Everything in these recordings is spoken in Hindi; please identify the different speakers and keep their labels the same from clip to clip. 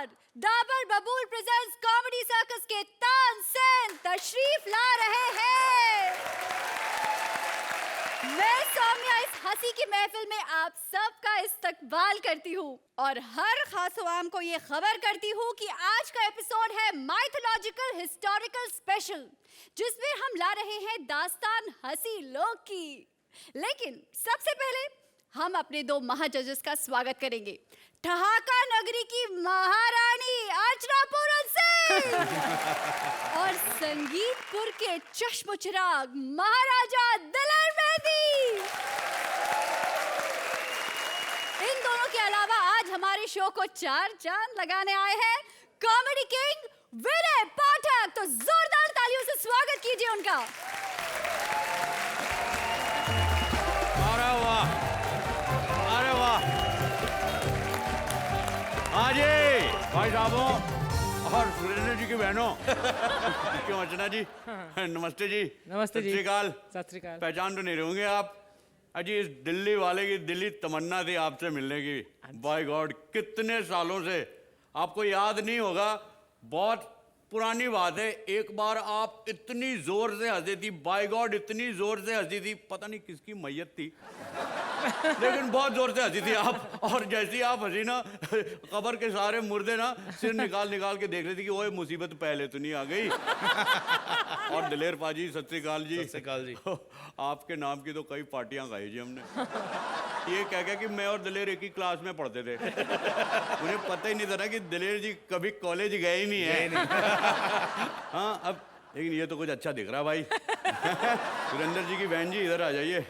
Speaker 1: बार डाबर बबूल प्रेजेंट्स कॉमेडी सर्कस के तानसेन तशरीफ ला रहे हैं। मैं सौम्या इस हंसी की महफिल में आप सबका इस्तकबाल करती हूँ और हर खास आवाम को ये खबर करती हूँ कि आज का एपिसोड है माइथोलॉजिकल हिस्टोरिकल स्पेशल, जिसमें हम ला रहे हैं दास्तान हंसी लोग की। लेकिन सबसे पहले हम अपने दो महाजजेस का स्वागत करेंगे। ठहाका नगरी की महारानी अर्चना पूरन सिंह और संगीतपुर के चश्मचिराग महाराजा दिलेर मेहदी। इन दोनों के अलावा आज हमारे शो को चार चांद लगाने आए हैं कॉमेडी किंग विनय पाठक। तो जोरदार तालियों से स्वागत कीजिए उनका।
Speaker 2: अरे वाह, अरे वाह। हाँ जी भाई साहबों और सुरेंद्र जी की बहनों। क्यों अर्चना जी, नमस्ते जी।
Speaker 3: नमस्ते जी।
Speaker 2: सत श्री अकाल।
Speaker 3: सत श्री अकाल।
Speaker 2: पहचान तो नहीं रहोगे आप। अजी इस दिल्ली वाले की दिल्ली तमन्ना थी आपसे मिलने की। बाय गॉड कितने सालों से, आपको याद नहीं होगा, बहुत पुरानी बात है। एक बार आप इतनी जोर से हंसी थी, बाय गॉड इतनी जोर से हंसी थी, पता नहीं किसकी मैयत थी लेकिन बहुत जोर से हंसी थी आप। और जैसी आप हंसी ना, कब्र के सारे मुर्दे ना सिर निकाल निकाल के देख रही थी कि ओए मुसीबत पहले तो नहीं आ गई। और दिलेर पाजी सत श्री अकाल जी।
Speaker 4: सत श्री अकाल जी।
Speaker 2: आपके नाम की तो कई पार्टियां खाई जी हमने। ये कह कि मैं और दिलेर एक ही क्लास में पढ़ते थे। मुझे पता ही नहीं था ना कि दिलेर जी कभी कॉलेज गए ही नहीं है। हाँ अब लेकिन ये तो कुछ अच्छा दिख रहा भाई। सुरेंद्र जी की बहन जी इधर आ जाइए।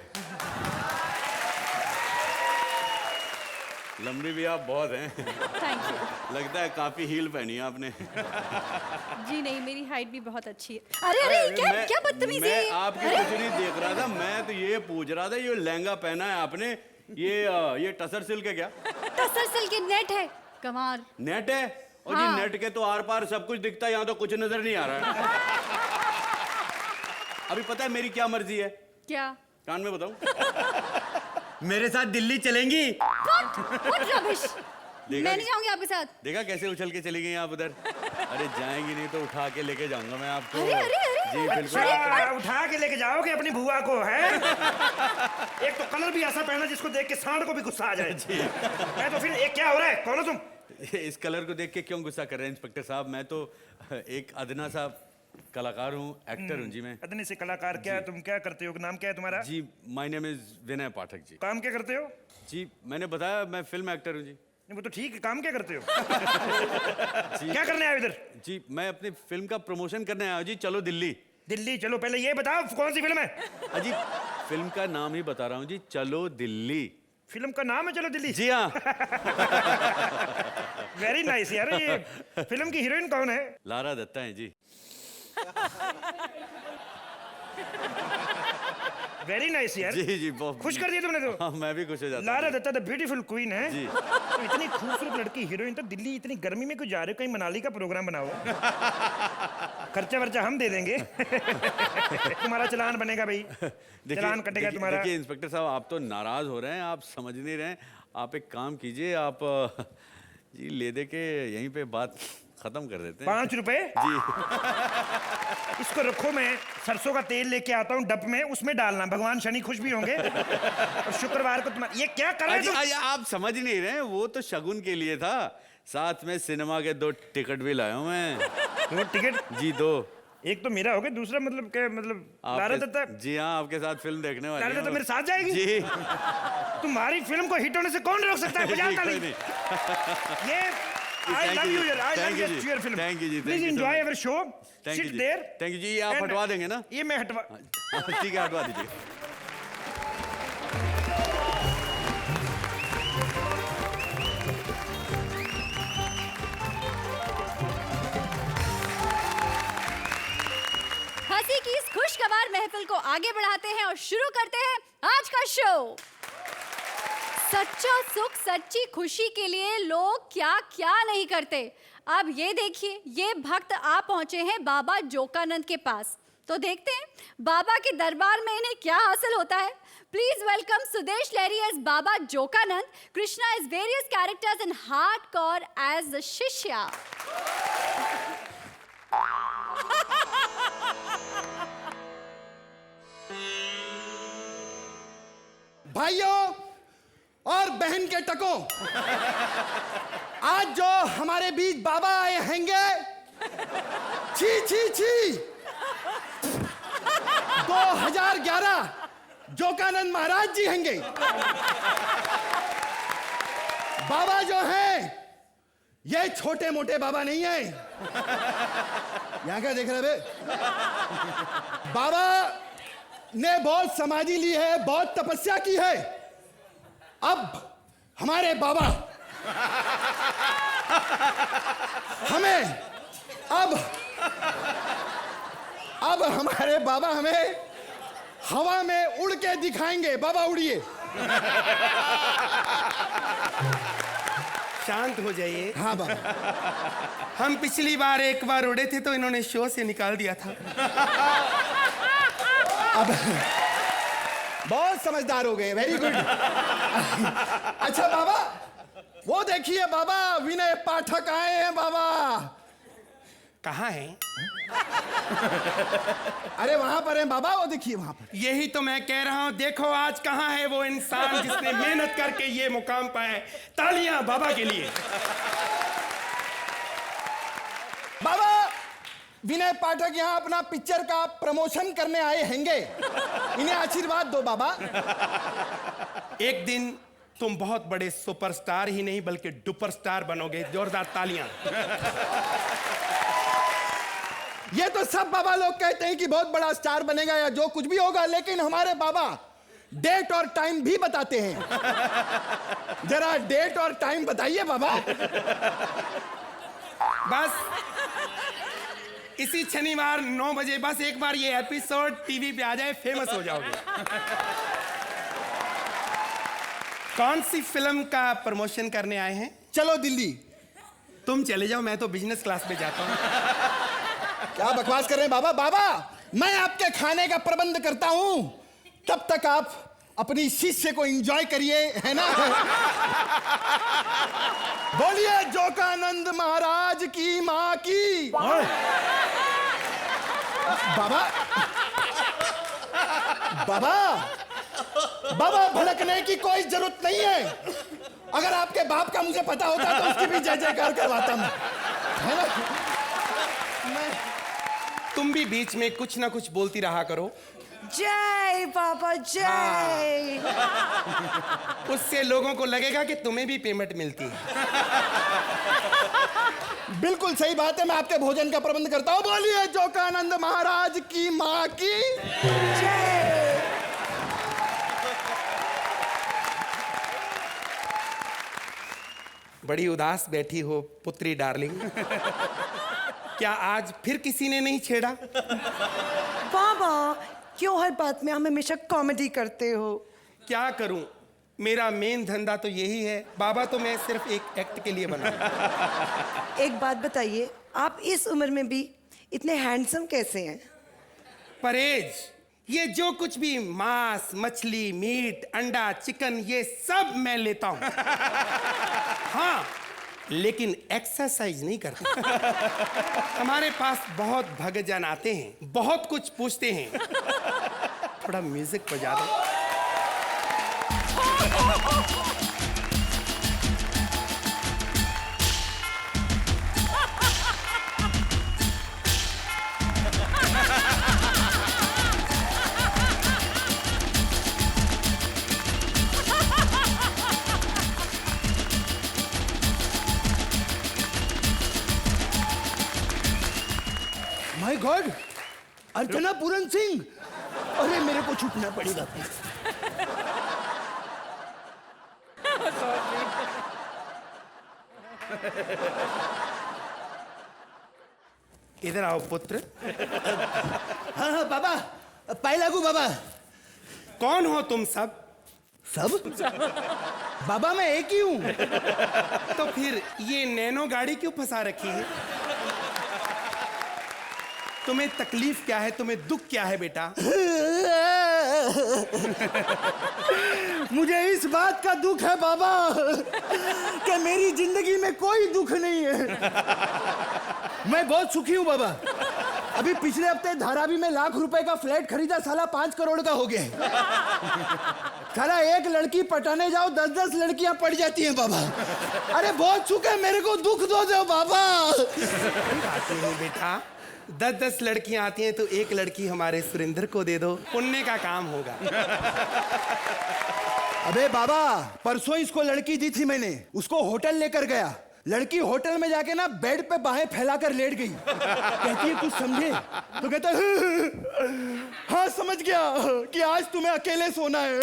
Speaker 2: लंबी भी आप बहुत हैं।
Speaker 1: Thank you.
Speaker 2: लगता है काफी हील पहनी है आपने।
Speaker 1: जी नहीं, मेरी हाइट भी बहुत अच्छी है। अरे अरे क्या बदतमीजी है।
Speaker 2: मैं आपकी कुछ नहीं देख रहा था, मैं तो ये पूछ रहा था, ये लहंगा पहना है आपने, ये टसर सिल्क है क्या?
Speaker 1: टसर सिल्क की नेट है, कमाल।
Speaker 2: नेट है? और
Speaker 1: हाँ।
Speaker 2: जी नेट के तो आर पार सब कुछ दिखता है, यहाँ तो कुछ नजर नहीं आ रहा है। अभी पता है मेरी क्या मर्जी है?
Speaker 1: क्या?
Speaker 2: कान में बताऊं? मेरे साथ दिल्ली चलेंगी?
Speaker 1: What rubbish? मैं नहीं जाऊंगी आपके साथ।
Speaker 2: देखा कैसे उछल के चली गई आप उधर। अरे जाएंगी नहीं तो उठा के लेके जाऊंगा मैं आपको।
Speaker 1: अरे अरे अरे
Speaker 2: जी बिल्कुल।
Speaker 4: अच्छा, उठा के लेके जाओगे अपनी बुआ को, है? एक तो कलर भी ऐसा पहना जिसको देख के सांड को भी गुस्सा आ जाए।
Speaker 2: जी।
Speaker 4: मैं तो फिर एक क्या हो रहा है, कौन हो तुम?
Speaker 2: इस कलर को देख के क्यों गुस्सा कर रहे हैं इंस्पेक्टर साहब? मैं तो एक अदना सा कलाकार हूँ, एक्टर हूँ जी मैं।
Speaker 4: अदने से कलाकार क्या है, तुम क्या करते हो, नाम क्या है तुम्हारा?
Speaker 2: जी माय नेम इज विनय पाठक जी।
Speaker 4: काम क्या करते हो?
Speaker 2: जी मैंने बताया मैं फिल्म एक्टर हूँ जी।
Speaker 4: नहीं वो तो ठीक है, काम क्या करते हो? क्या करने आए हो इधर?
Speaker 2: जी मैं अपनी फिल्म का प्रमोशन करने आया हूँ जी। चलो दिल्ली।
Speaker 4: दिल्ली चलो, पहले ये बताओ कौन सी फिल्म है?
Speaker 2: अजी फिल्म का नाम ही बता रहा हूँ जी, चलो दिल्ली।
Speaker 4: फिल्म का नाम है चलो दिल्ली?
Speaker 2: जी हाँ।
Speaker 4: वेरी नाइस यार। ये फिल्म की हीरोइन कौन है?
Speaker 2: लारा दत्ता है जी।
Speaker 4: वेरी नाइस यार।
Speaker 2: जी जी बहुत
Speaker 4: खुश कर दिया तुमने तो।
Speaker 2: हाँ मैं भी खुश हो जाता हूँ।
Speaker 4: Lara Dutta the beautiful queen है
Speaker 2: जी।
Speaker 4: तो इतनी खूबसूरत लड़की हीरोइन, तो दिल्ली इतनी गर्मी में क्यों जा रहे हो? कहीं मनाली का प्रोग्राम बनाओ। खर्चा वर्चा हम दे देंगे। तुम्हारा चालान बनेगा भाई, चालान कटेगा तुम्हारा।
Speaker 2: देखिए इंस्पेक्टर साहब आप तो नाराज हो रहे हैं, आप समझ नहीं रहे हैं। आप एक काम कीजिए, आप जी ले दे के यहीं पे बात खत्म कर देते हैं।
Speaker 4: 5 रुपए
Speaker 2: जी।
Speaker 4: इसको रखो, मैं सरसों का तेल लेके आता हूँ डब में, उसमें डालना, भगवान शनि खुश भी होंगे। और शुक्रवार को तुम्हारा ये क्या कर रहे हो तुम?
Speaker 2: आप समझ नहीं रहे हैं, वो तो शगुन के लिए था। साथ में सिनेमा के 2 टिकट भी लाया हूँ मैं।
Speaker 4: 2 टिकट?
Speaker 2: जी 2।
Speaker 4: एक तो मेरा हो गया, दूसरा मतलब क्या, मतलब लारा दत्ता?
Speaker 2: जी हाँ आपके साथ फिल्म देखने वाली
Speaker 4: लारा
Speaker 2: है।
Speaker 4: दत्ता मेरे साथ जाएगी?
Speaker 2: जी।
Speaker 4: तुम्हारी फिल्म को हिट होने से कौन रोक सकता है? बजा ताली। ये I love you, I love your film.
Speaker 2: Thank you ji.
Speaker 4: Please enjoy our show. Sit there.
Speaker 2: Thank you जी। आप हटवा देंगे ना?
Speaker 4: ये मैं हटवा।
Speaker 2: ठीक है हटवा दीजिए।
Speaker 1: हंसी की इस खुशगवार महफिल को आगे बढ़ाते हैं और शुरू करते हैं आज का शो। सच्चा सुख सच्ची खुशी के लिए लोग क्या क्या नहीं करते। अब ये देखिए, ये भक्त आ पहुंचे हैं बाबा जोकानंद के पास। तो देखते हैं बाबा के दरबार में इन्हें क्या हासिल होता है। Please welcome Sudesh Lahri as Baba Jokanand, Krishna as various characters in hardcore as the शिष्या।
Speaker 3: भाइयों और बहन के टकों, आज जो हमारे बीच बाबा आए हैंगे, छी छी छी, 2011 जोकानंद महाराज जी हैंगे। बाबा जो हैं ये छोटे मोटे बाबा नहीं है। यहां क्या देख रहे बे? बाबा ने बहुत समाधि ली है, बहुत तपस्या की है। अब हमारे बाबा हमें अब हमारे बाबा हमें हवा में उड़ के दिखाएंगे। बाबा उड़िए।
Speaker 5: शांत हो जाइए।
Speaker 3: हाँ बाबा।
Speaker 5: हम पिछली बार एक बार उड़े थे तो इन्होंने शो से निकाल दिया था।
Speaker 3: अब बहुत समझदार हो गए, वेरी गुड। अच्छा बाबा, वो देखिए बाबा, विनय पाठक आए हैं बाबा।
Speaker 5: कहाँ हैं?
Speaker 3: अरे वहां पर हैं बाबा, वो देखिए वहां पर।
Speaker 5: यही तो मैं कह रहा हूँ, देखो आज कहाँ है वो इंसान जिसने मेहनत करके ये मुकाम पाया। तालियां बाबा के लिए।
Speaker 3: बाबा, विनय पाठक यहाँ अपना पिक्चर का प्रमोशन करने आए हैंगे, इन्हें आशीर्वाद दो बाबा।
Speaker 5: एक दिन तुम बहुत बड़े सुपरस्टार ही नहीं बल्कि डुपर स्टार बनोगे। जोरदार तालियां।
Speaker 3: ये तो सब बाबा लोग कहते हैं कि बहुत बड़ा स्टार बनेगा या जो कुछ भी होगा, लेकिन हमारे बाबा डेट और टाइम भी बताते हैं। जरा डेट और टाइम बताइए बाबा।
Speaker 5: बस इसी शनिवार 9 बजे बस एक बार ये एपिसोड टीवी पे आ जाए, फेमस हो जाओगे। कौन सी फिल्म का प्रमोशन करने आए हैं?
Speaker 3: चलो दिल्ली।
Speaker 5: तुम चले जाओ, मैं तो बिजनेस क्लास में जाता हूँ।
Speaker 3: क्या बकवास कर रहे हैं बाबा? बाबा, मैं आपके खाने का प्रबंध करता हूं, तब तक आप अपनी शिष्य को एंजॉय करिए, है ना? बोलिए जोकानंद महाराज की माँ की। बाबा बाबा बाबा, भड़कने की कोई जरूरत नहीं है। अगर आपके बाप का मुझे पता होता तो उसकी भी जय जयकार करवाता मैं, है ना?
Speaker 5: तुम भी बीच में कुछ ना कुछ बोलती रहा करो।
Speaker 6: जय बाबा जय।
Speaker 5: उससे लोगों को लगेगा कि तुम्हें भी पेमेंट मिलती है।
Speaker 3: बिल्कुल सही बात है, मैं आपके भोजन का प्रबंध करता हूँ। बोलिए जोकानंद महाराज की माँ की
Speaker 6: जय।
Speaker 5: बड़ी उदास बैठी हो पुत्री डार्लिंग। क्या आज फिर किसी ने नहीं छेड़ा?
Speaker 6: बाबा, क्यों हर बात में हम हमेशा कॉमेडी करते हो?
Speaker 5: क्या करूं, मेरा मेन धंधा तो यही है। बाबा तो मैं सिर्फ एक एक्ट के लिए बना।
Speaker 6: एक बात बताइए, आप इस उम्र में भी इतने हैंडसम कैसे हैं?
Speaker 5: परहेज, ये जो कुछ भी मांस, मछली, मीट, अंडा, चिकन, ये सब मैं लेता हूं। हाँ, लेकिन एक्सरसाइज नहीं करता। हमारे पास बहुत भक्तजन आते हैं, बहुत कुछ पूछते हैं। थोड़ा म्यूजिक बजा दो।
Speaker 3: My God, Archana Puran Singh. अरे मेरे को छूटना पड़ेगा।
Speaker 5: इधर आओ पुत्र।
Speaker 3: हाँ हाँ बाबा, पाए लागू बाबा।
Speaker 5: कौन हो तुम सब?
Speaker 3: सब? बाबा मैं एक ही हूँ।
Speaker 5: तो फिर ये नैनो गाड़ी क्यों फंसा रखी है? तुम्हें तकलीफ क्या है, तुम्हें दुख क्या है बेटा?
Speaker 3: मुझे इस बात का दुख है बाबा कि मेरी जिंदगी में कोई दुख नहीं है। मैं बहुत सुखी हूँ बाबा। अभी पिछले हफ्ते धारावी में ₹1,00,000 का फ्लैट खरीदा, साला 5 करोड़ का हो गया। साला एक लड़की पटाने जाओ 10-10 लड़कियां पड़ जाती हैं बाबा। अरे बहुत सुख है, मेरे को दुख दो बाबा।
Speaker 5: आती हूँ बेटा, 10-10 लड़कियां आती हैं तो एक लड़की हमारे सुरेंद्र को दे दो, पुण्य का काम होगा।
Speaker 3: अबे बाबा, परसों इसको लड़की दी थी मैंने, उसको होटल लेकर गया। लड़की होटल में जाके ना बेड पे बाहें फैलाकर लेट गई। कहती है कुछ समझे? तो कहता है हाँ समझ गया कि आज तुम्हें अकेले सोना है।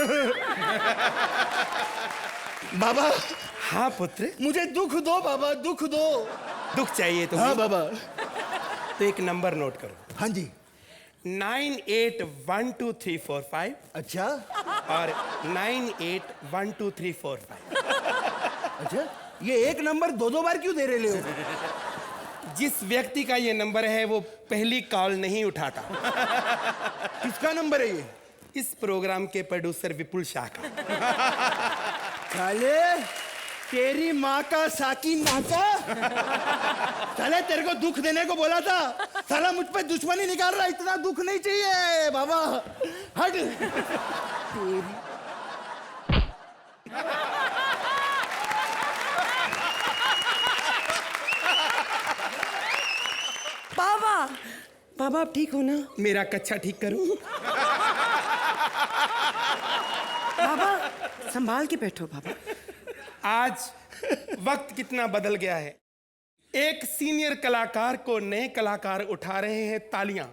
Speaker 3: बाबा।
Speaker 5: हाँ पुत्र,
Speaker 3: मुझे दुख दो बाबा, दुख दो।
Speaker 5: दुख चाहिए तुम्हें?
Speaker 3: हाँ बाबा।
Speaker 5: तो एक नंबर नोट करो।
Speaker 3: हाँ जी।
Speaker 5: 98122345
Speaker 3: अच्छा
Speaker 5: और 98122345।
Speaker 3: अच्छा, ये एक नंबर 2-2 बार क्यों दे रहे हो?
Speaker 5: जिस व्यक्ति का ये नंबर है वो पहली कॉल नहीं उठाता।
Speaker 3: किसका नंबर है ये?
Speaker 5: इस प्रोग्राम के प्रोड्यूसर विपुल शाह का।
Speaker 3: साले तेरी माँ का साकी नाका। साले तेरे को दुख देने को बोला था, साला मुझ पे दुश्मनी निकाल रहा। इतना दुख नहीं चाहिए बाबा, हट।
Speaker 6: बाबा, बाबा आप ठीक हो ना?
Speaker 5: मेरा कच्चा ठीक करूं?
Speaker 6: बाबा संभाल के बैठो बाबा।
Speaker 5: आज वक्त कितना बदल गया है। एक सीनियर कलाकार को नए कलाकार उठा रहे हैं तालियां।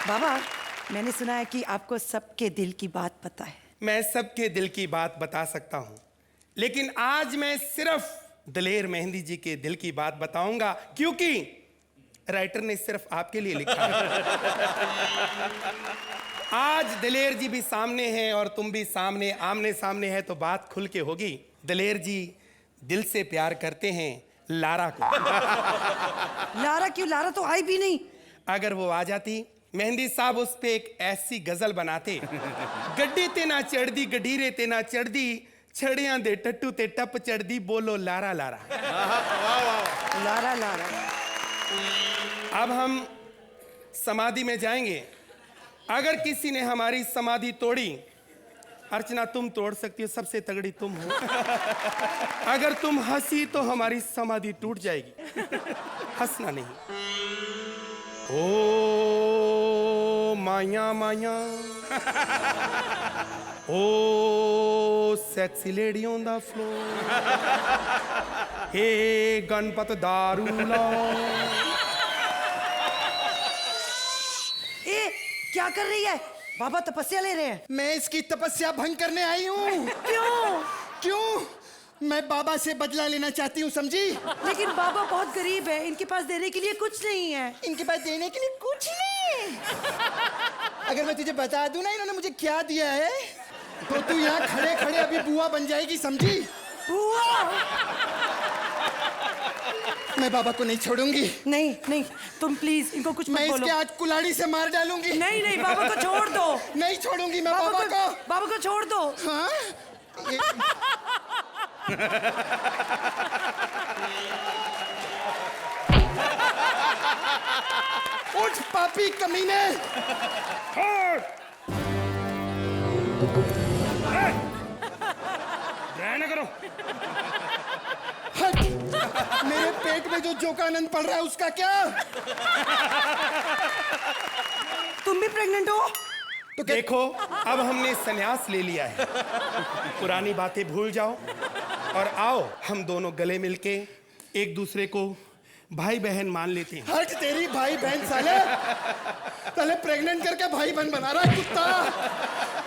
Speaker 6: बाबा मैंने सुना है कि आपको सबके दिल की बात पता है।
Speaker 5: मैं सबके दिल की बात बता सकता हूं, लेकिन आज मैं सिर्फ दलेर मेहंदी जी के दिल की बात बताऊंगा, क्योंकि राइटर ने सिर्फ आपके लिए लिखा है। आज दलेर जी भी सामने हैं और तुम भी सामने, आमने सामने है तो बात खुल के होगी। दलेर जी दिल से प्यार करते हैं लारा को।
Speaker 6: लारा क्यों? लारा तो आई भी नहीं।
Speaker 5: अगर वो आ जाती, मेहंदी साहब उस पे एक ऐसी गजल बनाते। गड्डी ते ना चढ़दी, गडीरे ते ना चढ़दी, छड़ियां दे टट्टू ते टप चढ़दी, बोलो लारा लारा।
Speaker 6: Lara Lara.
Speaker 5: अब हम समाधि में जाएंगे। अगर किसी ने हमारी समाधि तोड़ी, अर्चना तुम तोड़ सकती हो, सबसे तगड़ी तुम हो। अगर तुम हंसी तो हमारी समाधि टूट जाएगी। हंसना नहीं। ओ माया माया, ओ sexy lady on the floor, hey Ganpat दारू लाओ।
Speaker 6: ए क्या कर रही है? बाबा तपस्या ले रहे हैं।
Speaker 3: मैं इसकी तपस्या भंग करने आई हूँ।
Speaker 6: क्यों?
Speaker 3: क्यों? मैं बाबा से बदला लेना चाहती हूँ, समझी?
Speaker 6: लेकिन बाबा बहुत गरीब है, इनके पास देने के लिए कुछ नहीं है।
Speaker 3: इनके पास देने के लिए कुछ नहीं। अगर मैं तुझे बता दूं ना इन्होंने मुझे क्या दिया है, तो तू यहाँ खड़े खड़े अभी बुआ बन जाएगी, समझी?
Speaker 6: बुआ?
Speaker 3: मैं बाबा को नहीं छोड़ूंगी।
Speaker 6: नहीं नहीं, तुम प्लीज इनको कुछ मत
Speaker 3: मैं
Speaker 6: बोलो।
Speaker 3: इसके आज कुल्हाड़ी से मार डालूंगी।
Speaker 6: नहीं नहीं, बाबा को छोड़ दो।
Speaker 3: नहीं छोड़ूंगी मैं बाबा को।
Speaker 6: बाबा को छोड़ दो।
Speaker 3: हाँ? उठ पापी कमीने।
Speaker 4: रहने करो।
Speaker 3: हट। मेरे पेट में जो जोकानंद पड़ रहा है उसका क्या?
Speaker 6: तुम भी प्रेग्नेंट हो?
Speaker 3: तो
Speaker 5: देखो, अब हमने संन्यास ले लिया है। पुरानी बातें भूल जाओ और आओ हम दोनों गले मिलके एक दूसरे को भाई बहन मान लेते हैं।
Speaker 3: हट तेरी भाई बहन साले। साले प्रेग्नेंट करके भाई बहन बना रहा है कुत्ता।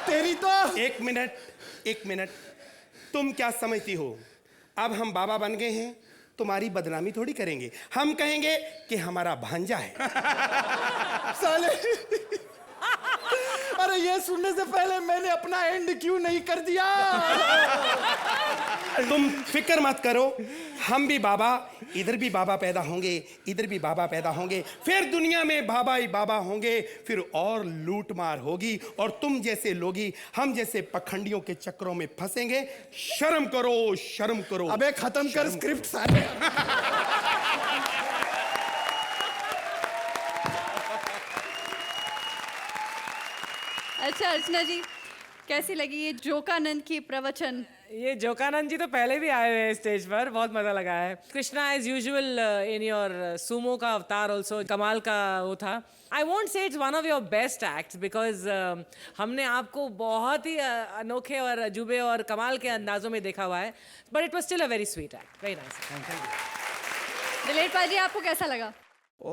Speaker 3: तेरी तो।
Speaker 5: एक मिनट, तुम क्या समझती हो? अब हम बाबा बन गए हैं, तुम्हारी बदनामी थोड़ी करेंगे। हम कहेंगे कि हमारा भांजा है।
Speaker 3: साले। अरे अरे ये सुनने से पहले मैंने अपना एंड क्यों नहीं कर दिया?
Speaker 5: तुम फिक्र मत करो, हम भी बाबा, इधर भी बाबा पैदा होंगे, इधर भी बाबा पैदा होंगे, फिर दुनिया में बाबा ही बाबा होंगे, फिर और लूट मार होगी, और तुम जैसे लोगी हम जैसे पखंडियों के चक्रों में फंसेंगे। शर्म करो, शर्म करो।
Speaker 3: अबे खत्म कर स्क्रिप्ट साले।
Speaker 1: अच्छा अर्चना जी, कैसी लगी ये जोकानंद की प्रवचन?
Speaker 7: ये जोकानंद जी तो पहले भी आए हुए हैं स्टेज पर, बहुत मजा लगा है। Krishna as usual in your sumo का अवतार ऑल्सो कमाल का वो था। I won't say it's one of your best acts because हमने आपको बहुत ही अनोखे और अजूबे और कमाल के अंदाजों में देखा हुआ है, but it was still a very sweet act, very nice.
Speaker 1: Dilip पाजी, आपको कैसा लगा?
Speaker 2: ओ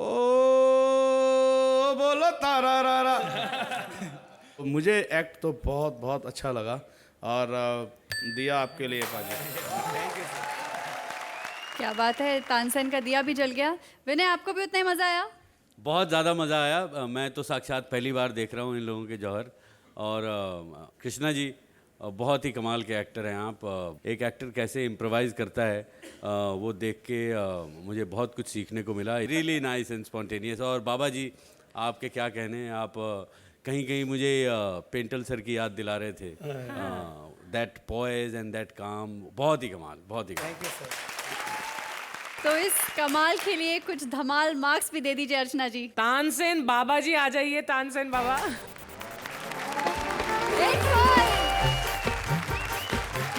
Speaker 2: बोलो तारा रा रा।
Speaker 8: मुझे एक्ट तो बहुत बहुत अच्छा लगा और दिया आपके लिए पाजी।
Speaker 1: क्या बात है, तानसेन का दिया भी जल गया। विनय, आपको भी उतना ही मजा आया?
Speaker 2: बहुत ज़्यादा मज़ा आया। मैं तो साक्षात पहली बार देख रहा हूँ इन लोगों के जौहर। और कृष्णा जी बहुत ही कमाल के एक्टर हैं आप। एक एक्टर कैसे इम्प्रोवाइज़ करता है वो देख के मुझे बहुत कुछ सीखने को मिला। Really nice and spontaneous. और बाबा जी, आपके क्या कहने, आप कहीं कहीं मुझे पेंटल सर की याद दिला रहे थे। दैट पॉइज एंड दैट काम, बहुत ही कमाल, बहुत ही कमाल।
Speaker 1: तो इस कमाल के लिए कुछ धमाल मार्क्स भी दे दीजिए अर्चना जी।
Speaker 7: तानसेन बाबा जी आ जाइए, तानसेन बाबा।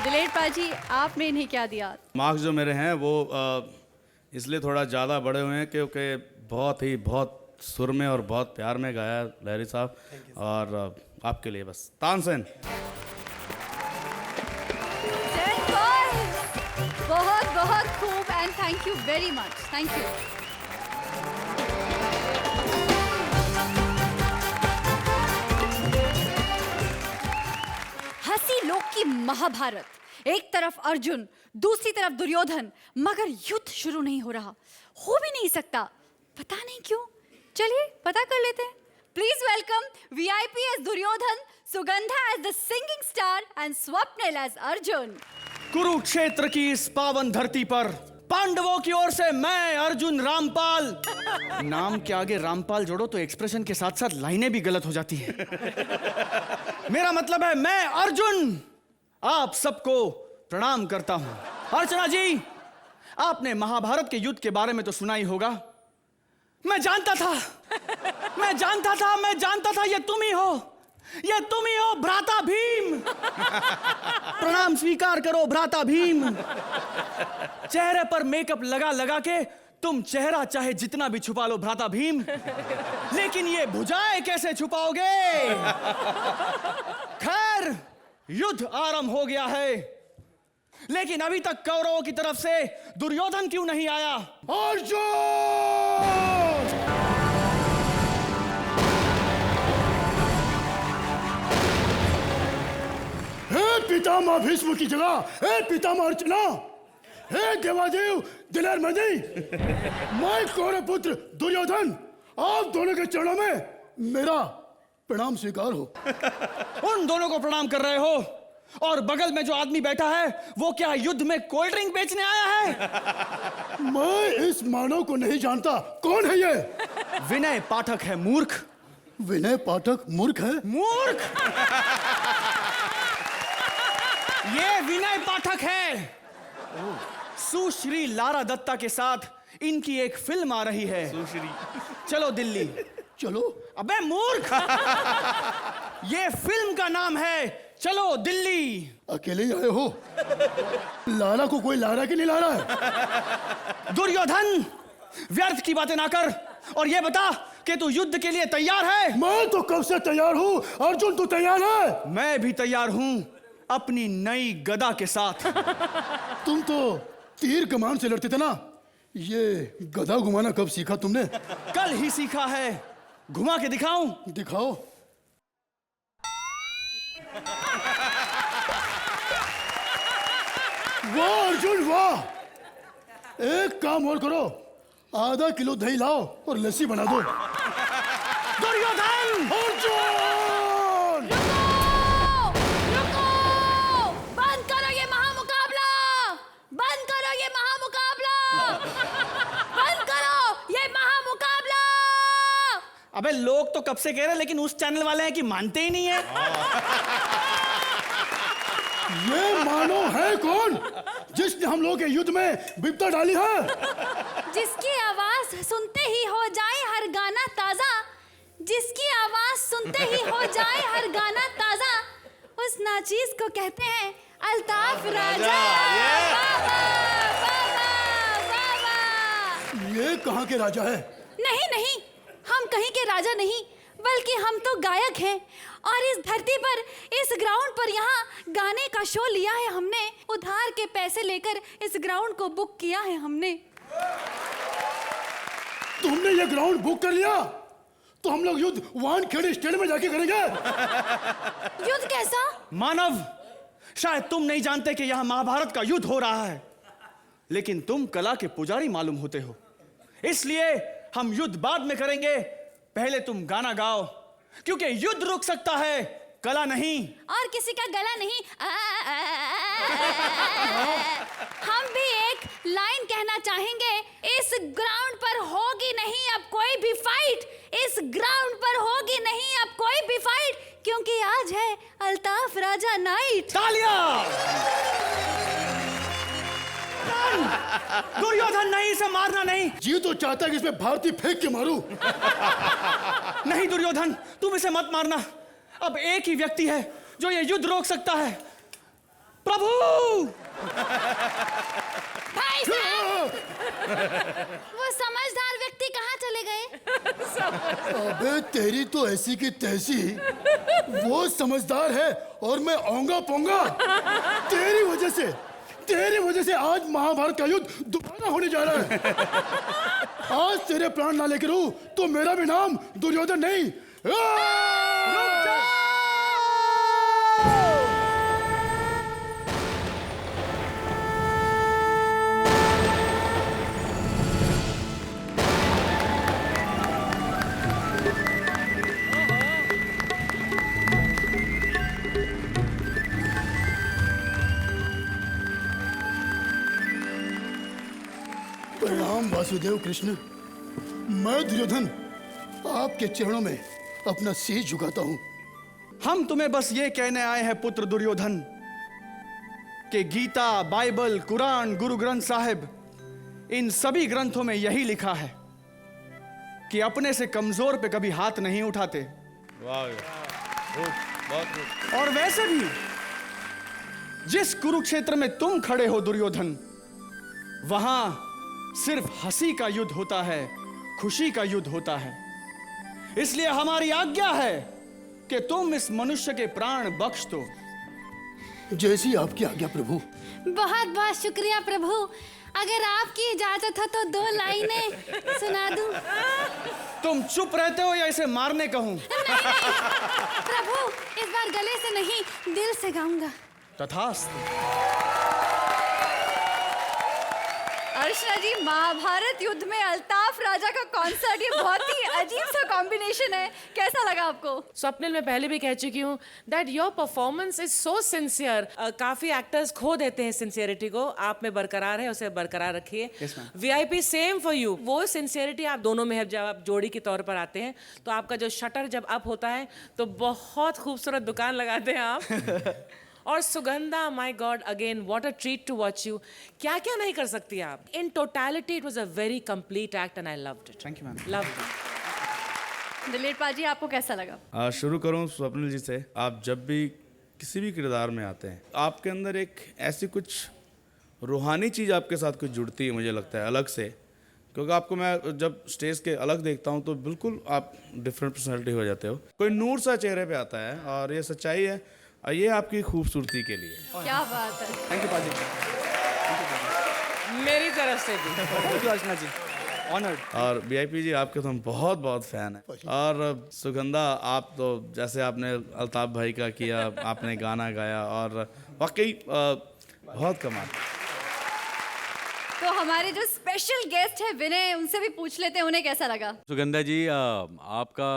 Speaker 1: दिलीप पाजी, आपने इन्हें क्या दिया?
Speaker 8: मार्क्स जो मेरे हैं वो इसलिए थोड़ा ज़्यादा बड़े हुए हैं क्योंकि बहुत सुर में और बहुत प्यार में गाया लहरी साहब। और आपके लिए बस तानसेन।
Speaker 1: बहुत बहुत खूब and thank you very much. Thank you. हंसी लोक की महाभारत, एक तरफ अर्जुन, दूसरी तरफ दुर्योधन, मगर युद्ध शुरू नहीं हो रहा, हो भी नहीं सकता, पता नहीं क्यों। चलिए पता कर लेते हैं। Please welcome VIP as Duryodhan, Sugandha as the singing star and Swapnil as Arjun.
Speaker 3: Kurukshetra की इस पावन धरती पर पांडवों की ओर से मैं अर्जुन रामपाल। नाम के आगे रामपाल जोड़ो तो एक्सप्रेशन के साथ साथ लाइनें भी गलत हो जाती हैं। मेरा मतलब है मैं अर्जुन आप सबको प्रणाम करता हूं। अर्चना जी, आपने महाभारत के युद्ध के बारे में तो सुना ही होगा। मैं जानता था ये तुम ही हो भ्राता भीम। प्रणाम स्वीकार करो भ्राता भीम। चेहरे पर मेकअप लगा के तुम चेहरा चाहे जितना भी छुपा लो भ्राता भीम, लेकिन ये भुजाएं कैसे छुपाओगे? खैर, युद्ध आरंभ हो गया है, लेकिन अभी तक कौरवों की तरफ से दुर्योधन क्यों नहीं आया? अर्जुन!
Speaker 9: हे पितामह भीष्म की जगह, हे पितामह अर्चना, हे देवादेव दिलेर मर्दी, मैं कौरव पुत्र दुर्योधन आप दोनों के चरणों में मेरा प्रणाम स्वीकार हो।
Speaker 3: उन दोनों को प्रणाम कर रहे हो, और बगल में जो आदमी बैठा है वो क्या युद्ध में कोल्ड ड्रिंक बेचने आया है?
Speaker 9: मैं इस मानव को नहीं जानता, कौन है ये?
Speaker 3: विनय पाठक है मूर्ख।
Speaker 9: विनय पाठक मूर्ख है?
Speaker 3: मूर्ख! ये विनय पाठक है। सुश्री लारा दत्ता के साथ इनकी एक फिल्म आ रही है, सुश्री चलो दिल्ली।
Speaker 9: चलो।
Speaker 3: अबे मूर्ख! ये फिल्म का नाम है चलो दिल्ली।
Speaker 9: अकेले ही आए हो? लारा को कोई लारा की नहीं ला रहा है?
Speaker 3: दुर्योधन, व्यर्थ की बातें ना कर और ये बता कि तू युद्ध के लिए तैयार है?
Speaker 9: मैं तो कब से तैयार हूं। अर्जुन, तू तैयार है?
Speaker 3: मैं भी तैयार हूं, अपनी नई गदा के साथ।
Speaker 9: तुम तो तीर कमान से लड़ते थे ना, ये गदा घुमाना कब सीखा तुमने?
Speaker 3: कल ही सीखा है। घुमा के दिखाऊं?
Speaker 9: दिखाओ। वाह अर्जुन वाह! एक काम और करो, आधा किलो दही लाओ और लस्सी बना दो।
Speaker 3: दुर्योधन!
Speaker 9: अर्जुन!
Speaker 1: बंद करो ये महामुकाबला।
Speaker 10: अबे लोग तो कब से कह रहे हैं, लेकिन उस चैनल वाले हैं कि मानते ही नहीं है।
Speaker 9: ये मानो है कौन जिसने हम लोग के युद्ध में विपदा डाली है?
Speaker 1: जिसकी आवाज सुनते ही हो जाए हर गाना ताजा, जिसकी आवाज सुनते ही हो जाए हर गाना ताजा, उस नाचीज को कहते हैं अल्ताफ राजा। बाबा, बाबा, बाबा।
Speaker 9: ये कहाँ के राजा है?
Speaker 1: नहीं नहीं, हम कहीं के राजा नहीं, बल्कि हम तो गायक हैं और इस धरती पर, इस ग्राउंड पर यहाँ गाने का शो लिया है हमने। उधार के पैसे लेकर इस ग्राउंड को बुक किया है हमने।
Speaker 9: तुमने ये ग्राउंड बुक कर लिया तो हम लोग युद्ध वानखेड़े स्टेडियम में जाके करेंगे।
Speaker 1: युद्ध कैसा?
Speaker 10: मानव, शायद तुम नहीं जानते कि यहाँ महाभारत का युद्ध हो रहा है, लेकिन तुम कला के पुजारी मालूम होते हो, इसलिए हम युद्ध बाद में करेंगे। पहले तुम गाना गाओ, क्योंकि युद्ध रुक सकता है, कला नहीं।
Speaker 1: और किसी का गला नहीं। हम भी एक लाइन कहना चाहेंगे, इस ग्राउंड पर होगी नहीं अब कोई भी फाइट, इस ग्राउंड पर होगी नहीं अब कोई भी फाइट, क्योंकि आज है अल्ताफ राजा नाइट।
Speaker 10: तालियां! दुर्योधन नहीं, इसे मारना नहीं।
Speaker 9: जी तो चाहता है कि इसमें भारती फेंक के मारूं।
Speaker 10: नहीं दुर्योधन, तुम इसे मत मारना। अब एक ही व्यक्ति है जो ये युद्ध रोक सकता है, प्रभु।
Speaker 1: भाई साहब, वो समझदार व्यक्ति कहाँ चले गए?
Speaker 9: अबे तेरी तो ऐसी की तैसी, वो समझदार है और मैं औंगा पोंगा। तेरी वजह से आज महाभारत का युद्ध दोबारा होने जा रहा है। आज तेरे प्राण ना लेकर हूं तो मेरा भी नाम दुर्योधन नहीं। प्रणाम वासुदेव कृष्ण। मैं दुर्योधन आपके चरणों में अपना शीश झुकाता हूं।
Speaker 10: हम तुम्हें बस ये कहने आए हैं पुत्र दुर्योधन कि गीता, बाइबल, कुरान, गुरु ग्रंथ साहिब, इन सभी ग्रंथों में यही लिखा है कि अपने से कमजोर पे कभी हाथ नहीं उठाते। और वैसे भी जिस कुरुक्षेत्र में तुम खड़े हो दुर्योधन, वहां सिर्फ हंसी का युद्ध होता है, खुशी का युद्ध होता है। इसलिए हमारी आज्ञा है कि तुम इस मनुष्य के प्राण बख्श दो।
Speaker 9: जैसी आपकी आज्ञा प्रभु।
Speaker 1: बहुत बहुत शुक्रिया प्रभु। अगर आपकी इजाजत हो तो 2 लाइनें सुना दूं।
Speaker 10: तुम चुप रहते हो या इसे मारने कहूं?
Speaker 1: नहीं, प्रभु, इस बार गले से नहीं, दिल से गाऊंगा।
Speaker 10: तथास्तु।
Speaker 1: अर्चना जी, महाभारत युद्ध में अल्ताफ राजा का कॉन्सर्ट, ये बहुत ही अजीब सा कॉम्बिनेशन है, कैसा लगा आपको?
Speaker 7: स्वप्निल, मैं पहले भी कह चुकी हूँ that your performance is so sincere. काफी एक्टर्स खो देते हैं सिंसियरिटी को, आप में बरकरार है, उसे बरकरार रखिए। VIP same for you. वो सिंसियरिटी आप दोनों में है। जब आप जोड़ी के तौर पर आते हैं तो आपका जो शटर जब अप होता है तो बहुत खूबसूरत दुकान लगाते हैं आप। और Sugandha, my god, again what a treat to watch you. क्या क्या नहीं कर सकती आप। In totality it was a very complete act and I loved it.
Speaker 10: Thank you ma'am.
Speaker 7: Loved it.
Speaker 1: Dilip पाजी, आपको कैसा लगा?
Speaker 8: शुरू करूं स्वप्निल जी से। आप जब भी किसी भी किरदार में आते हैं, आपके अंदर एक ऐसी कुछ रूहानी चीज़ आपके साथ कुछ जुड़ती है, मुझे लगता है अलग से। क्योंकि आपको मैं जब स्टेज के अलग देखता हूं तो बिल्कुल आप डिफरेंट पर्सनैलिटी हो जाते हो। कोई नूर सा चेहरे पे आता है और ये सच्चाई है, और ये आपकी खूबसूरती के लिए।
Speaker 1: क्या बात है।
Speaker 10: थैंक यू पाजी।
Speaker 7: मेरी तरफ से भी
Speaker 10: thank you Archana ji, honoured.
Speaker 8: और VIP जी, आपके तो हम बहुत बहुत फैन हैं। और सुगंधा, आप तो जैसे आपने अल्ताफ भाई का किया, आपने गाना गाया और वाकई बहुत कमाल।
Speaker 1: तो हमारे जो स्पेशल गेस्ट है विनय, उनसे भी पूछ लेते हैं उन्हें कैसा लगा।
Speaker 2: सुगंधा जी, आपका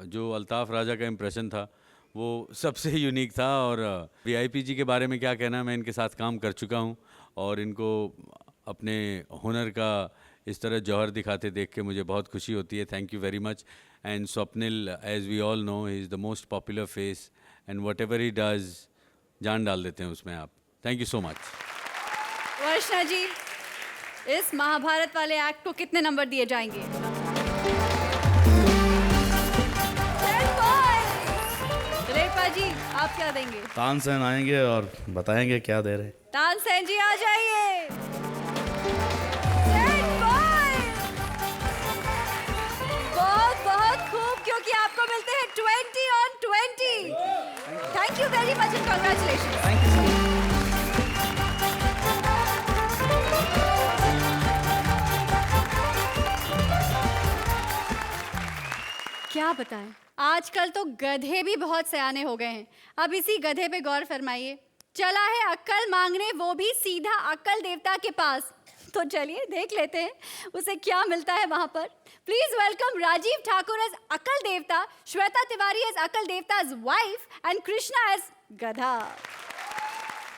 Speaker 2: जो अल्ताफ राजा का इम्प्रेशन था वो सबसे यूनिक था। और VIP जी के बारे में क्या कहना, मैं इनके साथ काम कर चुका हूँ और इनको अपने हुनर का इस तरह जौहर दिखाते देख के मुझे बहुत खुशी होती है. Thank you very much. And Swapnil, as we all know, he is the most popular face and whatever he does जान डाल देते हैं उसमें आप. Thank you so much.
Speaker 1: Varsha ji, इस महाभारत वाले एक्ट को कितने नंबर दिए जाएंगे? 10 points. दिलीप जी, आप क्या देंगे?
Speaker 8: तानसेन आएंगे और बताएंगे क्या दे रहे.
Speaker 1: तानसेन जी आ जाइए. 10 points. बहुत बहुत खूब, क्योंकि आपको मिलते हैं 20 on 20. Thank you very much and congratulations.
Speaker 10: Thank you.
Speaker 1: क्या बताएं, आजकल तो गधे भी बहुत सयाने हो गए हैं. अब इसी गधे पे गौर फरमाइए. चला है अक्ल मांगने, वो भी सीधा अक्ल देवता के पास. तो चलिए देख लेते हैं उसे क्या मिलता है वहां पर. Please welcome Rajiv Thakur as अक्ल देवता, श्वेता तिवारी एज अक्ल देवता's वाइफ एंड कृष्णा एज गधा.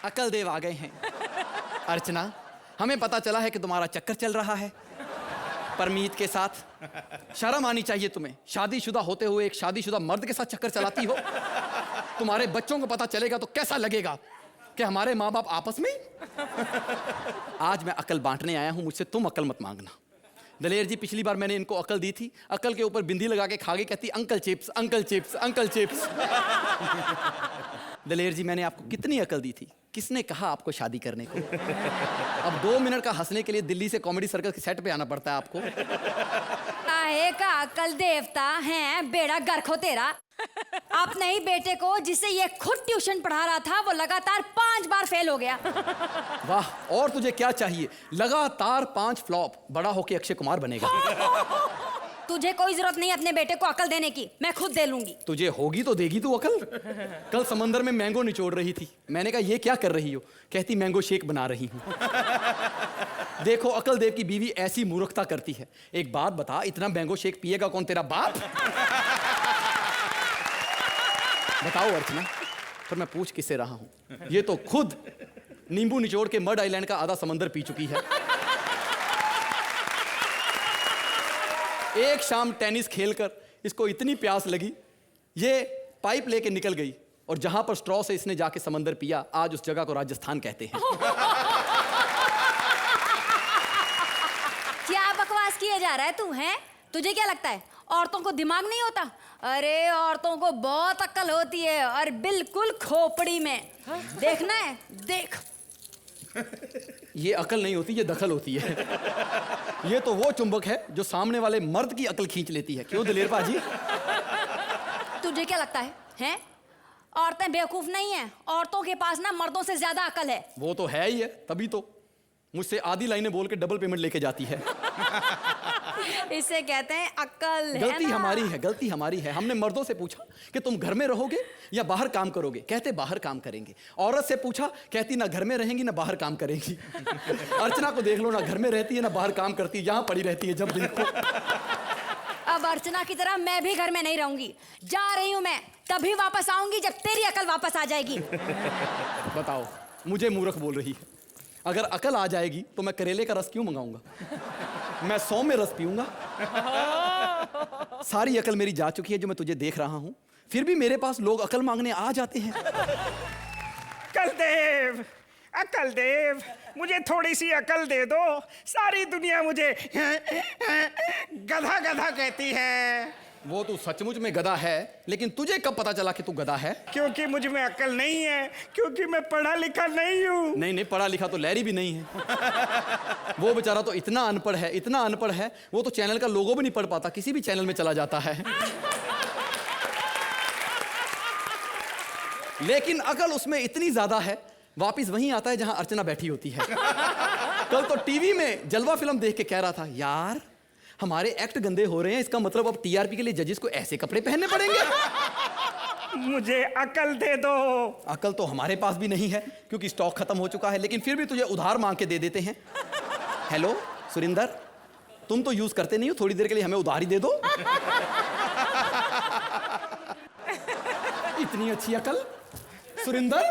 Speaker 10: अकल देव आ गए हैं. अर्चना, हमें पता चला है कि तुम्हारा चक्कर चल रहा है परमीत के साथ. शर्म आनी चाहिए तुम्हें. शादीशुदा होते हुए एक शादीशुदा मर्द के साथ चक्कर चलाती हो. तुम्हारे बच्चों को पता चलेगा तो कैसा लगेगा कि हमारे माँ बाप आपस में. आज मैं अकल बांटने आया हूं, मुझसे तुम अकल मत मांगना. दलेर जी, पिछली बार मैंने इनको अकल दी थी, अकल के ऊपर बिंदी लगा के खा गई, कहती uncle chips uncle chips uncle chips. Daler ji, मैंने आपको कितनी अकल दी थी? किसने कहा आपको शादी करने को? अब 2 मिनट का हंसने के लिए दिल्ली से कॉमेडी सर्कस के सेट पे आना पड़ता है आपको.
Speaker 11: काहे का अकल देवता है, बेड़ा गर्क हो तेरा. अपने ही बेटे को, जिसे ये खुद ट्यूशन पढ़ा रहा था, वो लगातार 5 बार फेल हो गया.
Speaker 10: वाह, और तुझे क्या चाहिए? लगातार 5 फ्लॉप. बड़ा होके अक्षय कुमार बनेगा.
Speaker 11: तुझे कोई जरूरत नहीं अपने बेटे को अकल देने की, मैं खुद दे लूंगी.
Speaker 10: तुझे होगी तो देगी तू अकल. कल समंदर में मैंगो निचोड़ रही थी. मैंने कहा ये क्या कर रही हो? कहती मैंगो शेक बना रही हूँ. देखो, अकल देव की बीवी ऐसी मूर्खता करती है. एक बात बता, इतना मैंगो शेक पिएगा कौन? तेरा बाप. बताओ अर्चना, पर मैं पूछ किससे रहा हूं? ये तो खुद नींबू निचोड़ के मड आइलैंड का आधा समंदर पी चुकी है. एक शाम टेनिस खेलकर इसको इतनी प्यास लगी, ये पाइप लेके निकल गई, और जहां पर स्ट्रॉ से इसने जाके समंदर पिया, आज उस जगह को राजस्थान कहते हैं.
Speaker 11: क्या बकवास किया जा रहा है तू? है तुझे क्या लगता है औरतों को दिमाग नहीं होता? अरे औरतों को बहुत अक्ल होती है, और बिल्कुल खोपड़ी में. देखना है देख.
Speaker 10: ये अकल नहीं होती, ये दखल होती है. ये तो वो चुंबक है जो सामने वाले मर्द की अकल खींच लेती है. क्यों दलेर पाजी?
Speaker 11: तुझे क्या लगता है? हैं? औरतें बेवकूफ नहीं है. औरतों के पास ना मर्दों से ज्यादा अकल है.
Speaker 10: वो तो है ही है, तभी तो मुझसे आधी लाइनें बोल के डबल पेमेंट लेके जाती है.
Speaker 11: इसे कहते हैं अक्ल.
Speaker 10: गलती हमारी है, गलती हमारी है. हमने मर्दों से पूछा कि तुम घर में रहोगे या बाहर काम करोगे? कहते बाहर काम करेंगे. औरत से पूछा, कहती ना घर में रहेंगी ना बाहर काम करेंगी. अर्चना को देख लो, ना घर में रहती है ना बाहर काम करती है, यहाँ पड़ी रहती है जब देखो.
Speaker 11: अब अर्चना की तरह मैं भी घर में नहीं रहूंगी. जा रही हूं मैं, तभी वापस आऊंगी जब तेरी अकल वापस आ जाएगी.
Speaker 10: बताओ, मुझे मूर्ख बोल रही है. अगर अकल आ जाएगी तो मैं करेले का रस क्यों मंगाऊंगा? मैं 100 में रस पीऊंगा. सारी अकल मेरी जा चुकी है जो मैं तुझे देख रहा हूं, फिर भी मेरे पास लोग अकल मांगने आ जाते हैं.
Speaker 4: अकलदेव, अकलदेव, मुझे थोड़ी सी अकल दे दो. सारी दुनिया मुझे गधा गधा कहती है.
Speaker 10: वो तू सचमुच में गधा है, लेकिन तुझे कब पता चला कि तू गधा है?
Speaker 4: क्योंकि मुझ में अकल नहीं है, क्योंकि मैं पढ़ा लिखा नहीं हूँ.
Speaker 10: नहीं, पढ़ा लिखा तो लहरी भी नहीं है. वो बेचारा तो इतना अनपढ़ है, इतना अनपढ़ है, वो तो चैनल का लोगो भी नहीं पढ़ पाता, किसी भी चैनल में चला जाता है. लेकिन अकल उसमें इतनी ज्यादा है, वापिस वहीं आता है जहां अर्चना बैठी होती है. कल तो टीवी में जलवा फिल्म देख के कह रहा था, यार हमारे एक्ट गंदे हो रहे हैं, इसका मतलब अब टीआरपी के लिए जजेस को ऐसे कपड़े पहनने पड़ेंगे.
Speaker 4: मुझे अकल दे दो.
Speaker 10: अकल तो हमारे पास भी नहीं है, क्योंकि स्टॉक खत्म हो चुका है, लेकिन फिर भी तुझे उधार मांग के दे देते हैं. हेलो सुरिंदर, तुम तो यूज करते नहीं हो, थोड़ी देर के लिए हमें उधार ही दे दो. इतनी अच्छी अकल सुरिंदर,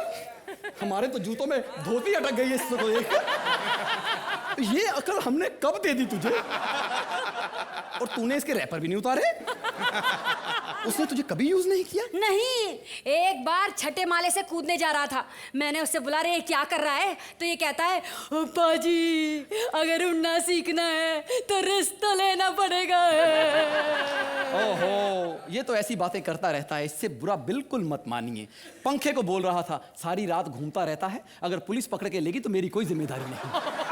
Speaker 10: हमारे तो जूतों में धोती अटक गई है इसको देख. ये अकल हमने कब दे दी तुझे? और तूने इसके रैपर भी नहीं उतारे? उसने तुझे कभी यूज नहीं किया?
Speaker 11: नहीं, एक बार छठे माले से कूदने जा रहा था, मैंने उससे बोला रे क्या कर रहा है, तो ये कहता है पाजी अगर उड़ना सीखना है तो रिस्क तो लेना पड़ेगा।
Speaker 10: ओहो, ये तो ऐसी बातें करता रहता है, इससे बुरा बिल्कुल मत मानिए। पंखे को बोल रहा था सारी रात घूमता रहता है, अगर पुलिस पकड़ के लेगी तो मेरी कोई जिम्मेदारी नहीं।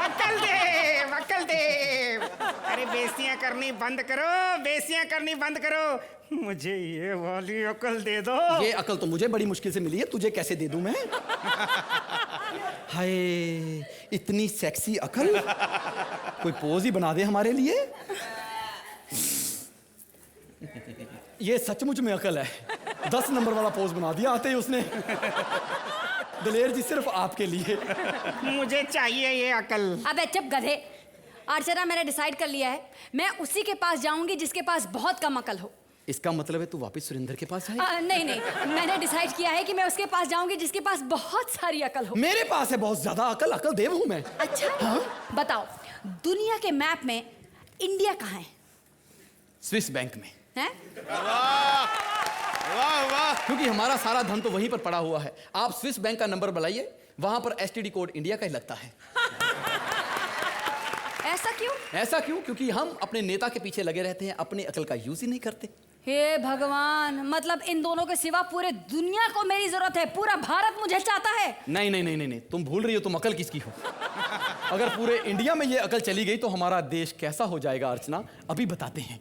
Speaker 5: अक्ल देव, अक्ल देव। अरे बेइज्जतियां करनी बंद करो, बेइज्जतियां करनी बंद करो, मुझे ये वाली अकल दे दो।
Speaker 10: ये अकल तो मुझे बड़ी मुश्किल से मिली है, तुझे कैसे दे दूं मैं? हाय, इतनी सेक्सी अकल, कोई पोज ही बना दे हमारे लिए। ये सचमुच में अकल है, 10 नंबर वाला पोज बना दिया आते ही उसने। दिलेर जी सिर्फ आपके लिए।
Speaker 5: मुझे चाहिए ये अकल।
Speaker 11: अबे चुप गधे। अर्चना, मैंने डिसाइड कर लिया है, मैं उसी के पास जाऊंगी जिसके पास बहुत कम अकल हो।
Speaker 10: इसका मतलब है तू वापस सुरेंद्र के पास जाएगी?
Speaker 11: नहीं नहीं, मैंने डिसाइड किया है कि मैं उसके पास जाऊंगी जिसके पास बहुत सारी अकल हो।
Speaker 10: मेरे पास है बहुत ज्यादा अकल, अकल देव हूं मैं।
Speaker 11: अच्छा हाँ? बताओ, दुनिया के मैप में इंडिया कहाँ है?
Speaker 10: स्विस बैंक में
Speaker 11: हैं?
Speaker 2: वाह वाह।
Speaker 10: क्योंकि हमारा सारा धन तो वहीं पर पड़ा हुआ है। आप स्विस बैंक का नंबर बुलाइए, वहां पर एसटीडी कोड इंडिया का ही लगता है।
Speaker 11: ऐसा क्यों?
Speaker 10: ऐसा क्यों? क्योंकि हम अपने नेता के पीछे लगे रहते हैं, अपनी अकल का यूज ही नहीं करते।
Speaker 11: हे भगवान, मतलब इन दोनों के सिवा पूरे दुनिया को मेरी जरूरत है, पूरा भारत मुझे चाहता है।
Speaker 10: नहीं नहीं नहीं नहीं नहीं, तुम भूल रही हो तुम अकल किसकी हो। अगर पूरे इंडिया में ये अकल चली गई तो हमारा देश कैसा हो जाएगा अर्चना, अभी बताते हैं।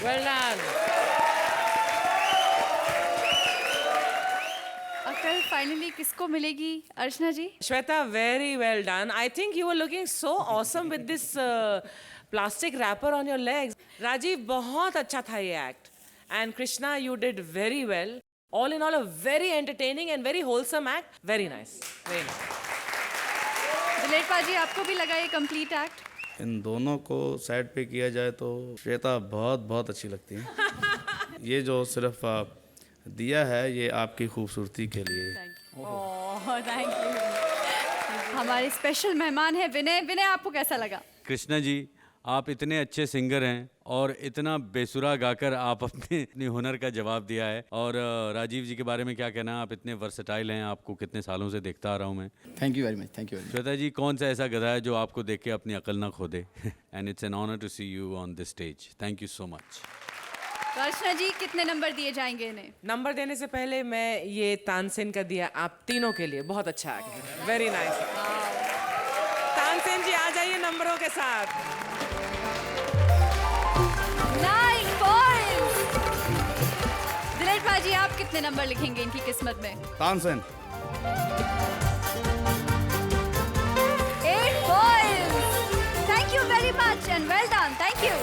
Speaker 7: Well done.
Speaker 1: अकल फाइनली किसको मिलेगी अर्चना जी?
Speaker 7: Shweta, very well done. I think you were looking so awesome with this plastic wrapper on your legs. Rajiv, बहुत अच्छा था ये act. And Krishna, you did very well. All in all, a very entertaining and very wholesome act. Very nice. Very nice.
Speaker 1: दिलेर पाजी, आपको भी लगा ये कंप्लीट एक्ट?
Speaker 8: इन दोनों को साइड पे किया जाए तो श्वेता बहुत बहुत अच्छी लगती है। ये जो सिर्फ दिया है ये आपकी खूबसूरती के लिए।
Speaker 1: Oh thank you. हमारे स्पेशल मेहमान है विनय। विनय, आपको कैसा लगा?
Speaker 2: कृष्णा जी, आप इतने अच्छे सिंगर हैं और इतना बेसुरा गाकर आप अपने हुनर का जवाब दिया है। और राजीव जी के बारे में क्या कहना है, आप इतने वर्सेटाइल हैं, आपको कितने सालों से देखता आ रहा हूँ मैं।
Speaker 10: Thank you very much, thank you very much.
Speaker 2: Shweta ji, कौन सा ऐसा गधा है जो आपको देख के अपनी अकल ना खो दे? And it's an honour to see you on this stage. Thank you so much.
Speaker 1: तो अर्चना जी, कितने नंबर दिए जाएंगे इन्हें?
Speaker 7: नंबर देने से पहले मैं ये तानसेन का दिया आप तीनों के लिए। बहुत अच्छा एक्ट, वेरी नाइस। तानसेन जी आ जाइए नंबरों के साथ।
Speaker 1: 9 points। दिलेर पाजी, आप कितने नंबर लिखेंगे इनकी किस्मत में?
Speaker 8: Tansen
Speaker 1: 8 points। Thank you very much and well done. Thank you.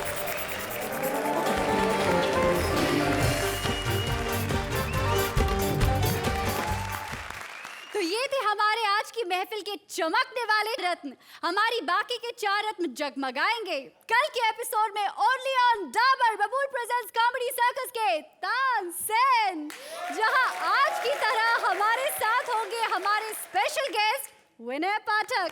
Speaker 1: तो ये थे हमारे आज की महफिल के चमकने वाले रत्न। हमारी बाकी के 4 रत्न जगमगाएंगे कल के एपिसोड में ओनली ऑन डाबर बबूल प्रेजेंट्स कॉमेडी सर्कस के तानसेन, जहां आज की तरह हमारे साथ होंगे हमारे स्पेशल गेस्ट विनय पाठक।